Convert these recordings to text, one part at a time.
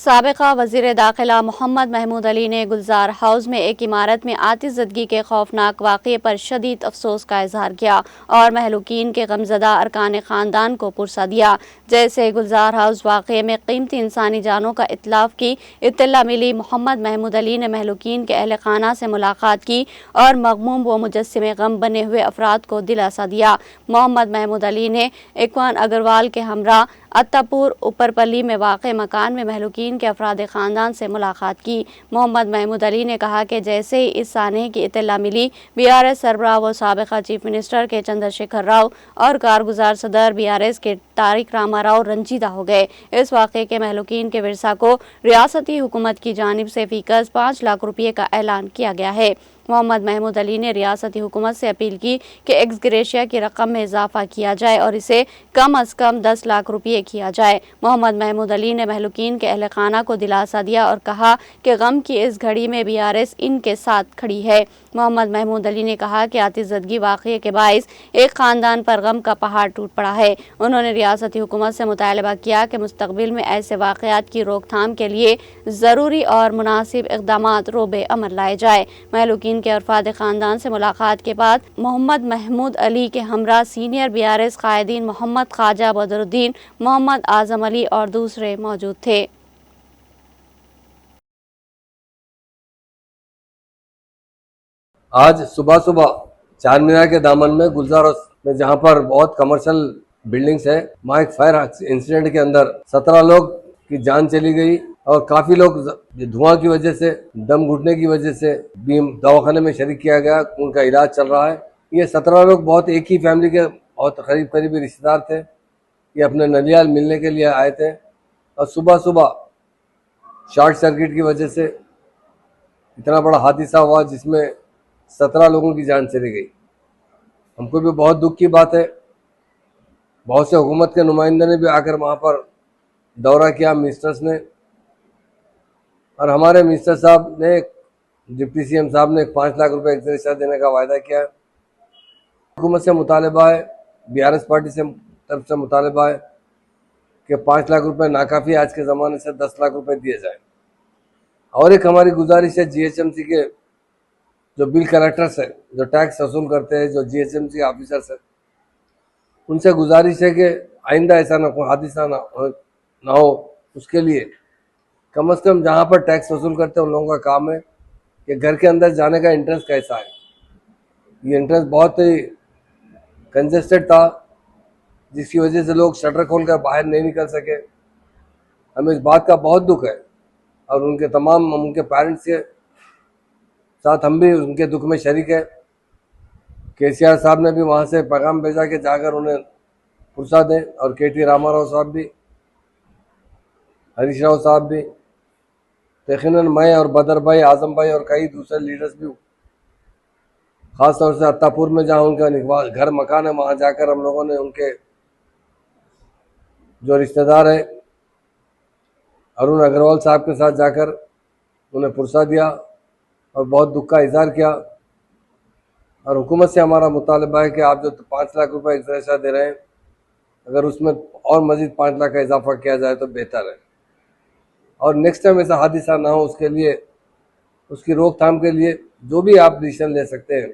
साबिका वज़ीर दाखिला मोहम्मद महमूद अली ने गुलजार हाउस में एक इमारत में आतिशज़दगी के खौफनाक वाक़ये पर शदीद अफसोस का इजहार किया और महलूकीन के गमज़दा अरकान ख़ानदान को पुरसा दिया। जैसे गुलजार हाउस वाक़ये में कीमती इंसानी जानों का इतलाफ़ की इत्तला मिली, मोहम्मद महमूद अली ने महलूकीन के अहल खाना से मुलाकात की और मग़मूम व मुजस्सिमे गम बने हुए अफराद को दिलासा दिया। मोहम्मद महमूद अली ने इकबाल अग्रवाल के हमरा अत्तापुर ऊपरपल्ली में वाक़ मकान में महलूकीन के अफराद ख़ानदान से मुलाकात की। मोहम्मद महमूद अली ने कहा कि जैसे ही इस सानहे की इत्तला मिली, BRS सरबराह व साबिक़ा चीफ मिनिस्टर के चंद्रशेखर राव और कारगुजार सदर BRS के तारिक रामा राव रंजीदा हो गए। इस वाक़े के महलूकीन के विरसा को रियासती हुकूमत की जानिब से फ़ीकस 5 लाख रुपये का ऐलान किया गया है। मोहम्मद महमूद अली ने रियासती हुकूमत से अपील की कि एक्स ग्रेशिया की रकम में इजाफा किया जाए और इसे कम अज़ कम 10 लाख रुपये किया जाए। मोहम्मद महमूद अली ने महलूकीन के अहल खाना को दिलासा दिया और कहा कि गम की इस घड़ी में BRS इनके साथ खड़ी है। मोहम्मद महमूद अली ने कहा कि आतिशज़दगी वाक़ये के बाइस एक ख़ानदान पर गम का पहाड़ टूट पड़ा है। उन्होंने रियासती हुकूमत से मुतालबा किया कि मुस्तक़बिल में ऐसे वाक़यात की रोकथाम के लिए ज़रूरी और मुनासिब इक़दामात रोबे अमल लाए जाए। महलूकीन के अफराद ख़ानदान से मुलाकात के बाद मोहम्मद महमूद अली के हमरा सीनियर BRS कायदीन मोहम्मद ख्वाजा बदरुद्दीन, मोहम्मद आज़म अली और दूसरे मौजूद थे। आज सुबह सुबह चार मीनार के दामन में गुलजार हाउस में, जहां पर बहुत कमर्शियल बिल्डिंग्स है, वहां एक फायर इंसिडेंट के अंदर 17 लोग की जान चली गई और काफी लोग धुआं की वजह से, दम घुटने की वजह से बीम दवाखाने में शरीक किया गया, उनका इलाज चल रहा है। ये 17 लोग बहुत एक ही फैमिली के बहुत करीबी रिश्तेदार थे। ये अपने नलियाल मिलने के लिए आए थे और सुबह सुबह शॉर्ट सर्किट की वजह से इतना बड़ा हादसा हुआ जिसमें 17 लोगों की जान चली गई। हमको भी बहुत दुख की बात है। बहुत से हुकूमत के नुमाइंदों ने भी आकर वहाँ पर दौरा किया, मिनिस्टर्स ने, और हमारे मिनिस्टर साहब ने, डिप्टी CM साहब ने 5 लाख रुपए एक्सग्रेशिया देने का वायदा किया। हुकूमत से मुतालबा है, BRS पार्टी से तरफ से मुतालबा है कि 5 लाख रुपए नाकाफ़ी, आज के ज़माने से 10 लाख रुपए दिए जाए। और एक हमारी गुजारिश है GHMC के जो बिल कलेक्टर्स है, जो टैक्स वसूल करते हैं, जो GHMC ऑफिसर्स है, उनसे गुजारिश है कि आइंदा ऐसा ना कोई हादसा ना हो। उसके लिए कम से कम जहाँ पर टैक्स वसूल करते हैं उन लोगों का काम है कि घर के अंदर जाने का एंट्रेंस कैसा है। ये एंट्रेंस बहुत ही कंजेस्टेड था, जिसकी वजह से लोग शटर खोलकर बाहर नहीं निकल सके। हमें इस बात का बहुत दुख है और उनके पेरेंट्स के साथ हम भी उनके दुख में शरीक है। KCR साहब ने भी वहाँ से पैगाम भेजा कि जाकर उन्हें पुरसा दें, और KT रामाराव साहब भी, हरीश राव साहब भी, यकीनन मैं और बदर भाई, आजम भाई और कई दूसरे लीडर्स भी, ख़ास तौर से अत्तापुर में जहाँ उनका घर मकान है, वहाँ जाकर हम लोगों ने उनके जो रिश्तेदार है अरुण अग्रवाल साहब के साथ जाकर उन्हें पुरसा दिया और बहुत दुख का इजहार किया। और हुकूमत से हमारा मुतालबा है कि आप जो 5 लाख रुपए एक्सग्रेशिया दे रहे हैं, अगर उसमें और मज़ीद 5 लाख का इजाफा किया जाए तो बेहतर है, और नेक्स्ट टाइम ऐसा हादसा ना हो उसके लिए, उसकी रोकथाम के लिए जो भी आप डिसीजन ले सकते हैं,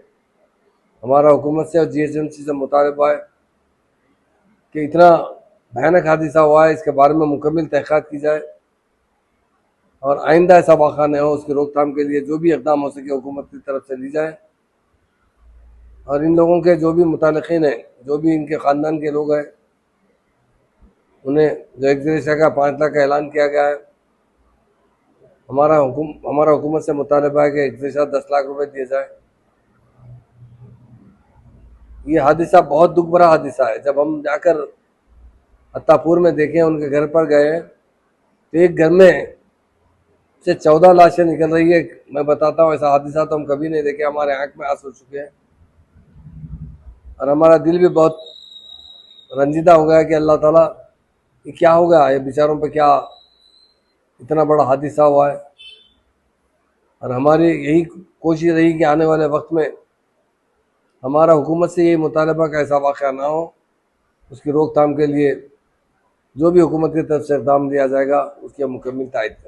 हमारा हुकूमत से और GHMC से मुतालबा है कि इतना भयानक हादसा हुआ है, इसके बारे में मुकम्मल तहक़ीक़ात की जाए और आइंदा ऐसा वाक़ा न हो, उसकी रोकथाम के लिए जो भी इक़दाम हो सके हुकूमत की तरफ से ली जाए। और इन लोगों के जो भी मुतालिकीन हैं, जो भी इनके ख़ानदान के लोग हैं, उन्हें जो एक्सग्रेशिया का 5 लाख का ऐलान किया गया है, हमारा हुकूमत से मुतालबा है कि एक्सग्रेशिया 10 लाख रुपए दिए जाए। ये हादसा बहुत दुख भरा हादसा है। जब हम जाकर अत्तापुर में देखें, उनके घर पर गए तो एक घर में से 14 लाशें निकल रही है। मैं बताता हूँ, ऐसा हादसा तो हम कभी नहीं देखे, हमारे आंख में आंसू हो चुके हैं और हमारा दिल भी बहुत रंजीदा हो गया कि अल्लाह ताला, ये क्या हो गया, ये बेचारों पे क्या इतना बड़ा हादसा हुआ है। और हमारी यही कोशिश रही कि आने वाले वक्त में हमारा हुकूमत से ये मुतालबा का ऐसा वाक़या ना हो, उसकी रोकथाम के लिए जो भी हुकूमत की तरफ से इक़दाम लिया जाएगा उसकी हम मुकम्मल तायद करें।